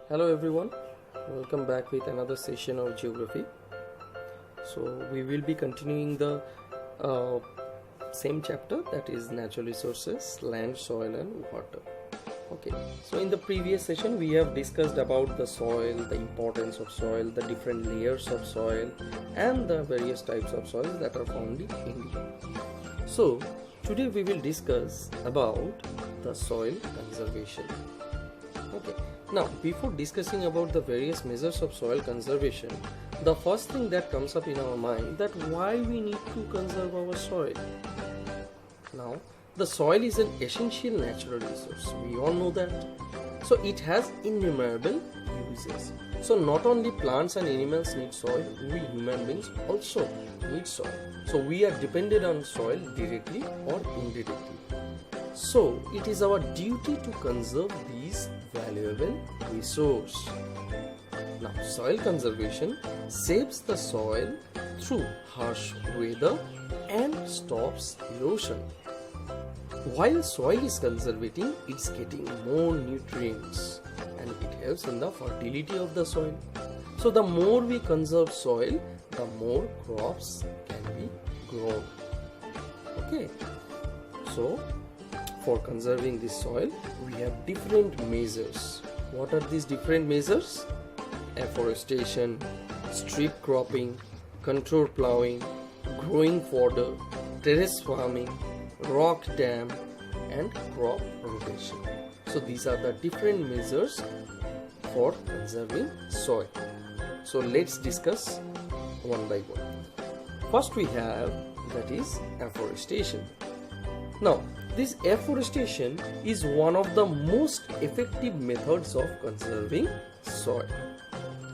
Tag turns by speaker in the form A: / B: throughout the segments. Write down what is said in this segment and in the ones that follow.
A: Hello everyone, welcome back with another session of geography. So we will be continuing the same chapter, that is natural resources, land, soil and water. Okay, so in the previous session we have discussed about the soil, the importance of soil, the different layers of soil and the various types of soils that are found in India. So today we will discuss about the soil conservation. Okay. Now, before discussing about the various measures of soil conservation, the first thing that comes up in our mind that why we need to conserve our soil. Now, the soil is an essential natural resource. We all know that. So, it has innumerable uses. So, not only plants and animals need soil, we human beings also need soil. So, we are dependent on soil directly or indirectly. So, it is our duty to conserve these valuable resource. Now, soil conservation saves the soil through harsh weather and stops erosion. While soil is conservating, it's getting more nutrients and it helps in the fertility of the soil. So, the more we conserve soil, the more crops can be grown. Okay. So, for conserving this soil, we have different measures. What are these different measures? Afforestation, strip cropping, contour ploughing, growing fodder, terrace farming, rock dam and crop rotation. So these are the different measures for conserving soil. So let's discuss one by one. First we have, that is afforestation. Now, this afforestation is one of the most effective methods of conserving soil.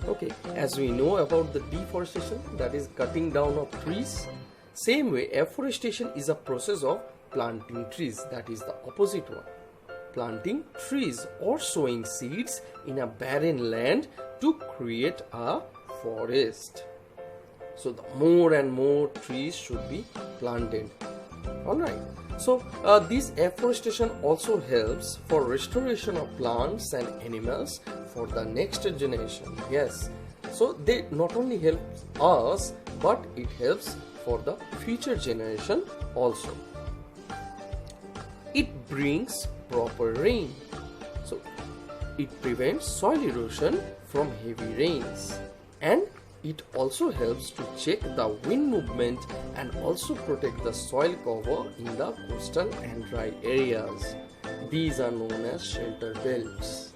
A: Okay, as we know about the deforestation, that is cutting down of trees, same way afforestation is a process of planting trees, that is the opposite one. Planting trees or sowing seeds in a barren land to create a forest. So the more and more trees should be planted. Alright. So this afforestation also helps for restoration of plants and animals for the next generation. Yes, so they not only help us, but it helps for the future generation also. It brings proper rain. So it prevents soil erosion from heavy rains, and it also helps to check the wind movement and also protect the soil cover in the coastal and dry areas. These are known as shelter belts.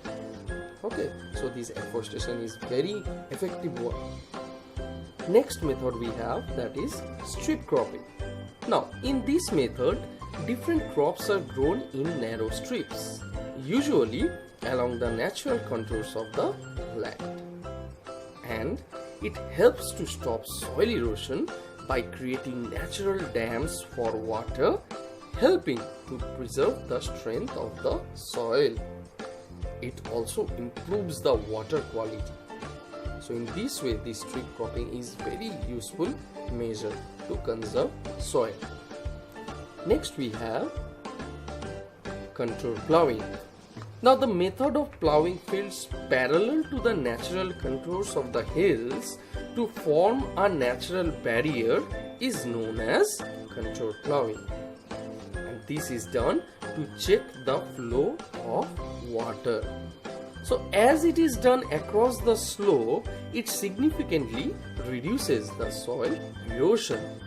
A: Okay, so this afforestation is very effective one. Next method we have, that is strip cropping. Now, in this method, different crops are grown in narrow strips, usually along the natural contours of the land. And it helps to stop soil erosion by creating natural dams for water, helping to preserve the strength of the soil. It also improves the water quality. So in this way, this strip cropping is very useful measure to conserve soil. Next we have contour ploughing. Now the method of ploughing fields parallel to the natural contours of the hills to form a natural barrier is known as contour ploughing. And this is done to check the flow of water. So as it is done across the slope, it significantly reduces the soil erosion.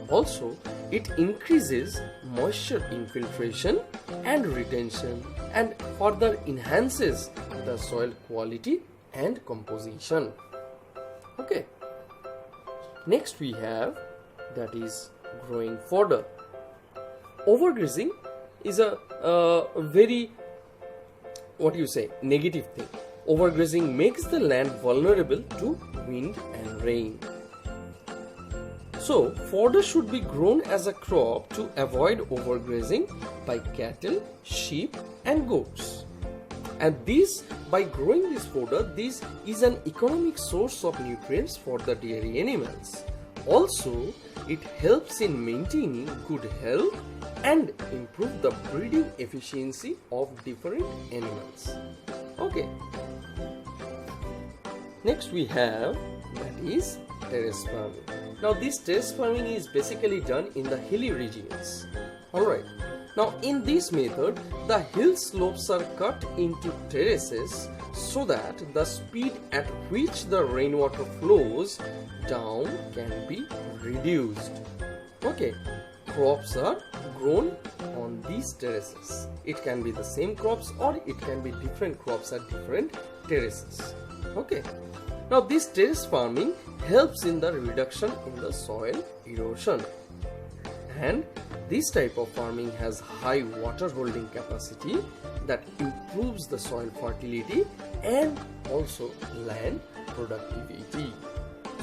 A: Also, it increases moisture infiltration and retention and further enhances the soil quality and composition. Okay. Next we have, that is growing fodder. Overgrazing is a very, negative thing. Overgrazing makes the land vulnerable to wind and rain. So, fodder should be grown as a crop to avoid overgrazing by cattle, sheep and goats. And by growing this fodder, this is an economic source of nutrients for the dairy animals. Also, it helps in maintaining good health and improve the breeding efficiency of different animals. Okay. Next we have, that is terrace farming. Now this terrace farming is basically done in the hilly regions. Alright. Now in this method, the hill slopes are cut into terraces so that the speed at which the rainwater flows down can be reduced. Okay, crops are grown on these terraces. It can be the same crops or it can be different crops at different terraces. Okay, now this terrace farming helps in the reduction in the soil erosion, and this type of farming has high water holding capacity that improves the soil fertility and also land productivity.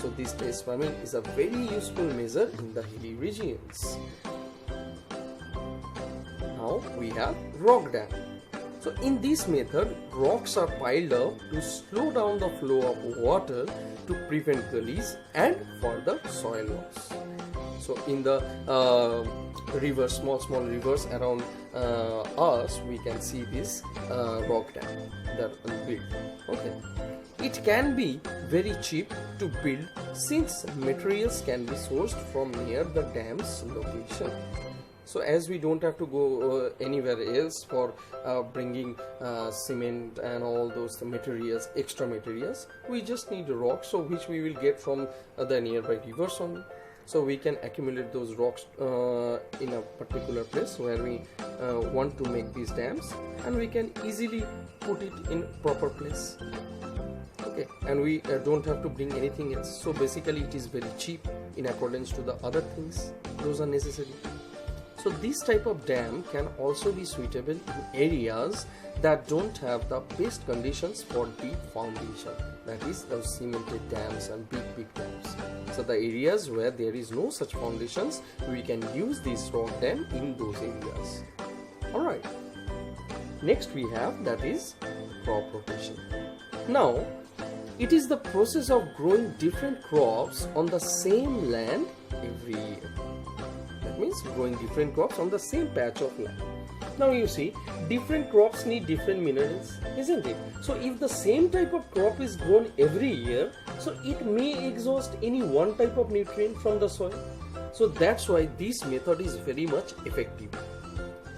A: So this terrace farming is a very useful measure in the hilly regions. Now we have rock dam. So in this method, rocks are piled up to slow down the flow of water to prevent gullies and further soil loss. So in the rivers, small rivers around us, we can see this rock dam that are built. Okay, it can be very cheap to build since materials can be sourced from near the dam's location. So as we don't have to go anywhere else for bringing cement and all those materials, extra materials, we just need rocks, so which we will get from the nearby rivers only. So we can accumulate those rocks in a particular place where we want to make these dams, and we can easily put it in proper place. Okay, and we don't have to bring anything else. So basically it is very cheap in accordance to the other things those are necessary. So this type of dam can also be suitable in areas that don't have the best conditions for deep foundation, that is those cemented dams and big dams. So the areas where there is no such foundations, we can use this rock dam in those areas. Alright, next we have, that is crop rotation. Now it is the process of growing different crops on the same land every year. That means growing different crops on the same patch of land. Now you see, different crops need different minerals, isn't it? So if the same type of crop is grown every year, so it may exhaust any one type of nutrient from the soil. So that's why this method is very much effective.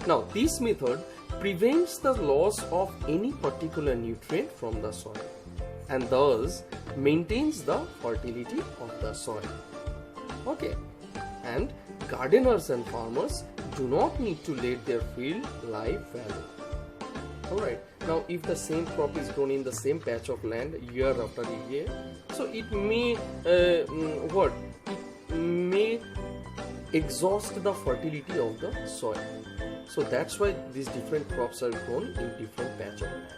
A: Now this method prevents the loss of any particular nutrient from the soil, and thus maintains the fertility of the soil. Okay, and gardeners and farmers do not need to let their field lie fallow. Alright, now if the same crop is grown in the same patch of land year after year, so it may it may exhaust the fertility of the soil. So that's why these different crops are grown in different patch of land,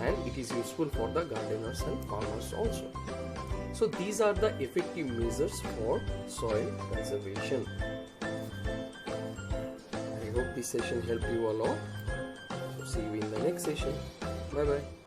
A: and it is useful for the gardeners and farmers also. So these are the effective measures for soil conservation. I hope this session helped you a lot. So see you in the next session. Bye bye.